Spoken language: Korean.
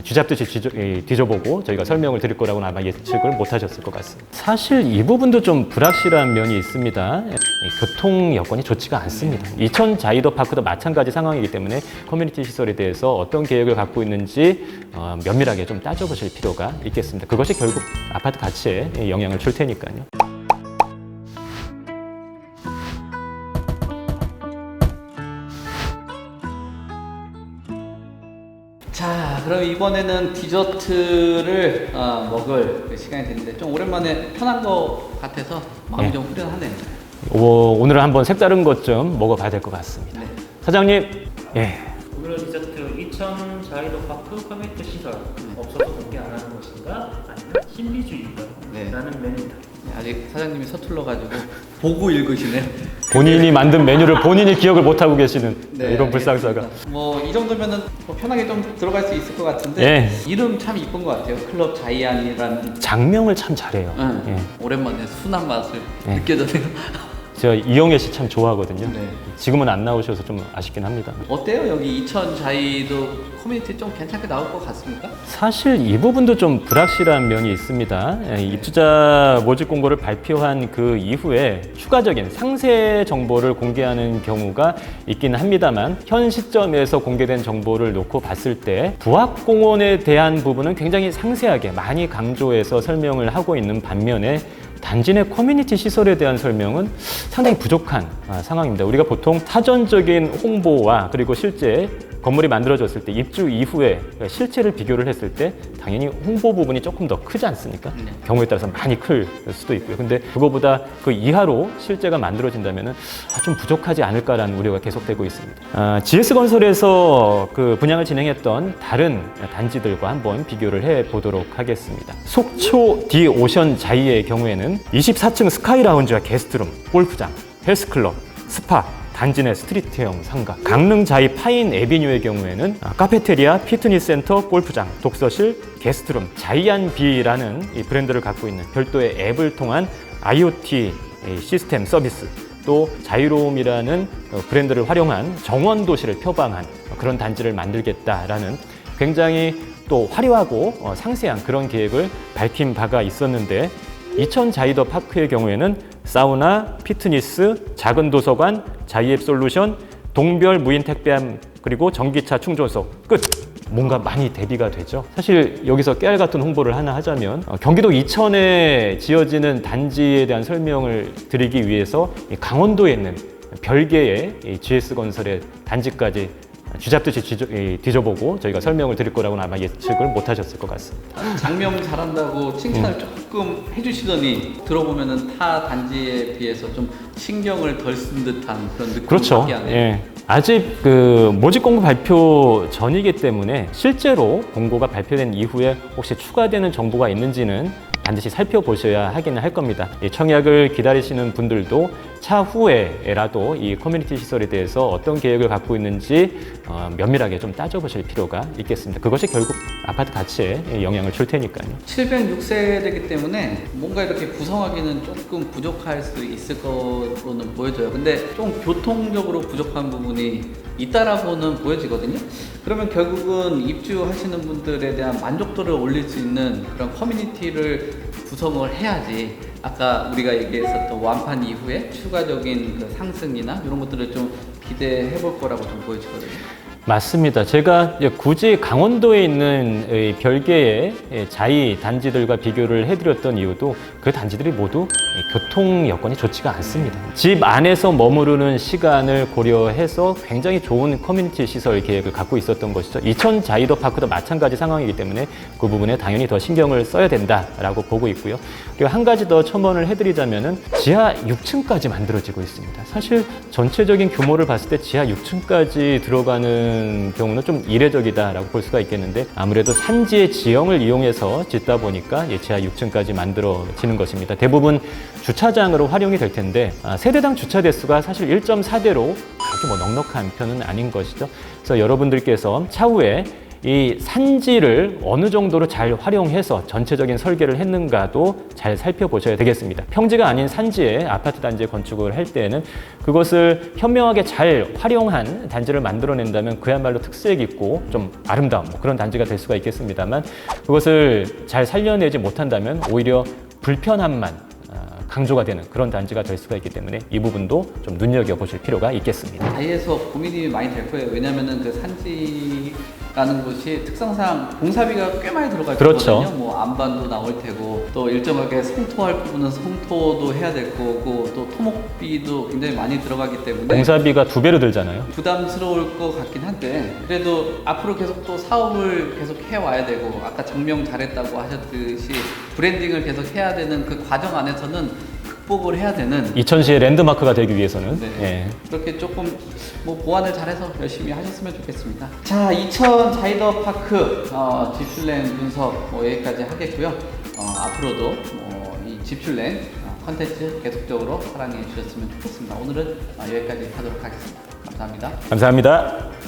쥐잡듯이 뒤져보고 저희가 설명을 드릴 거라고는 아마 예측을 못 하셨을 것 같습니다. 사실 이 부분도 좀 불확실한 면이 있습니다. 교통 여건이 좋지가 않습니다. 이천 자이더 파크도 마찬가지 상황이기 때문에 커뮤니티 시설에 대해서 어떤 계획을 갖고 있는지 면밀하게 좀 따져보실 필요가 있겠습니다. 그것이 결국 아파트 가치에 영향을 줄 테니까요. 자, 그럼 이번에는 디저트를 먹을 시간이 됐는데 좀 오랜만에 편한 거 같아서 마음이 좀 후련하네요. 오늘은 한번 색다른 것 좀 먹어봐야 될 것 같습니다. 네. 사장님, 오늘 디저트 이천 자이더 파크 커뮤니티 시설 없어서 공개 안 하는 것인가 아니면 신비주의인가 네. 라는 메뉴입니다. 아직 사장님이 서툴러가지고 보고 읽으시네. 본인이 만든 메뉴를 본인이 기억을 못하고 계시는 네, 이런 불상사가. 뭐 이 정도면은 뭐 편하게 좀 들어갈 수 있을 것 같은데 이름 참 이쁜 것 같아요. 클럽 자이안이라는. 장명을 참 잘해요. 오랜만에 순한 맛을 네. 느껴져요. 제가 이영애 씨 참 좋아하거든요. 네. 지금은 안 나오셔서 좀 아쉽긴 합니다. 어때요? 여기 이천 자이도 커뮤니티 좀 괜찮게 나올 것 같습니까? 사실 이 부분도 좀 불확실한 면이 있습니다. 입주자 모집 공고를 발표한 그 이후에 추가적인 상세 정보를 공개하는 경우가 있긴 합니다만 현 시점에서 공개된 정보를 놓고 봤을 때 부학공원에 대한 부분은 굉장히 상세하게 많이 강조해서 설명을 하고 있는 반면에 단지 내 커뮤니티 시설에 대한 설명은 상당히 부족한 상황입니다. 우리가 보통 사전적인 홍보와 그리고 실제 건물이 만들어졌을 때 입주 이후에 실체를 비교를 했을 때 당연히 홍보 부분이 조금 더 크지 않습니까? 경우에 따라서 많이 클 수도 있고요. 근데 그거보다 그 이하로 실제가 만들어진다면 좀 부족하지 않을까라는 우려가 계속되고 있습니다. GS건설에서 그 분양을 진행했던 다른 단지들과 한번 비교를 해보도록 하겠습니다. 속초 디오션 자이의 경우에는 24층 스카이 라운지와 게스트룸, 골프장, 헬스클럽, 스파, 단지 내 스트리트형 상가, 강릉 자이 파인 에비뉴의 경우에는 카페테리아, 피트니스 센터, 골프장, 독서실, 게스트룸, 자이안비라는 이 브랜드를 갖고 있는 별도의 앱을 통한 IoT 시스템 서비스, 또 자유로움이라는 브랜드를 활용한 정원 도시를 표방한 그런 단지를 만들겠다라는 굉장히 또 화려하고 상세한 그런 계획을 밝힌 바가 있었는데, 이천 자이더 파크의 경우에는 사우나, 피트니스, 작은 도서관, 자이앱 솔루션, 동별 무인 택배함, 그리고 전기차 충전소, 끝! 뭔가 많이 대비가 되죠. 사실 여기서 깨알 같은 홍보를 하나 하자면 경기도 이천에 지어지는 단지에 대한 설명을 드리기 위해서 강원도에 있는 별개의 GS건설의 단지까지 쥐잡듯이 뒤져보고 저희가 설명을 드릴 거라고는 아마 예측을 못 하셨을 것 같습니다. 장명 잘한다고 칭찬을 조금 해주시더니 들어보면은 타 단지에 비해서 좀 신경을 덜 쓴 듯한 그런 느낌이 그렇죠. 하네요. 예. 아직 그 모집 공고 발표 전이기 때문에 실제로 공고가 발표된 이후에 혹시 추가되는 정보가 있는지는 반드시 살펴보셔야 하기는 할 겁니다. 이 청약을 기다리시는 분들도 차후에라도 이 커뮤니티 시설에 대해서 어떤 계획을 갖고 있는지 면밀하게 좀 따져보실 필요가 있겠습니다. 그것이 결국 아파트 가치에 영향을 줄 테니까요. 706세대이기 때문에 뭔가 이렇게 구성하기는 조금 부족할 수 있을 거로는 보여져요. 근데 좀 교통적으로 부족한 부분이 있다라고는 보여지거든요. 그러면 결국은 입주하시는 분들에 대한 만족도를 올릴 수 있는 그런 커뮤니티를 구성을 해야지 아까 우리가 얘기했었던 완판 이후에 추가적인 그 상승이나 이런 것들을 좀 기대해 볼 거라고 좀 보여지거든요. 맞습니다. 제가 굳이 강원도에 있는 별개의 자이 단지들과 비교를 해드렸던 이유도 그 단지들이 모두 교통 여건이 좋지가 않습니다. 집 안에서 머무르는 시간을 고려해서 굉장히 좋은 커뮤니티 시설 계획을 갖고 있었던 것이죠. 이천 자이더 파크도 마찬가지 상황이기 때문에 그 부분에 당연히 더 신경을 써야 된다라고 보고 있고요. 그리고 한 가지 더 첨언을 해드리자면은 지하 6층까지 만들어지고 있습니다. 사실 전체적인 규모를 봤을 때 지하 6층까지 들어가는 경우는 좀 이례적이다라고 볼 수가 있겠는데, 아무래도 산지의 지형을 이용해서 짓다 보니까 지하 6층까지 만들어지는 것입니다. 대부분 주차장으로 활용이 될 텐데 세대당 주차 대수가 사실 1.4대로 그렇게 넉넉한 편은 아닌 것이죠. 그래서 여러분들께서 차후에 이 산지를 어느 정도로 잘 활용해서 전체적인 설계를 했는가도 잘 살펴보셔야 되겠습니다. 평지가 아닌 산지에 아파트 단지 건축을 할 때에는 그것을 현명하게 잘 활용한 단지를 만들어낸다면 그야말로 특색 있고 좀 아름다운 그런 단지가 될 수가 있겠습니다만, 그것을 잘 살려내지 못한다면 오히려 불편함만 강조가 되는 그런 단지가 될 수가 있기 때문에 이 부분도 좀 눈여겨보실 필요가 있겠습니다. 다이에서 고민이 많이 될 거예요. 왜냐면은 그 산지라는 곳이 특성상 공사비가 꽤 많이 들어갈 그렇죠. 거거든요. 뭐 안반도 나올 테고, 또 일정하게 성토할 부분은 성토도 해야 될 거고, 또 토목비도 굉장히 많이 들어가기 때문에 공사비가 2배로 들잖아요. 부담스러울 것 같긴 한데, 그래도 앞으로 계속 또 사업을 계속 해와야 되고, 아까 정명 잘했다고 하셨듯이 브랜딩을 계속 해야 되는 그 과정 안에서는 극복을 해야 되는, 이천시의 랜드마크가 되기 위해서는 네. 예. 그렇게 조금 뭐 보완을 잘해서 열심히 하셨으면 좋겠습니다. 자, 이천 자이더 파크 집출랭 분석 뭐 여기까지 하겠고요. 앞으로도 이 집출랭 컨텐츠 계속적으로 사랑해 주셨으면 좋겠습니다. 오늘은 여기까지 하도록 하겠습니다. 감사합니다. 감사합니다.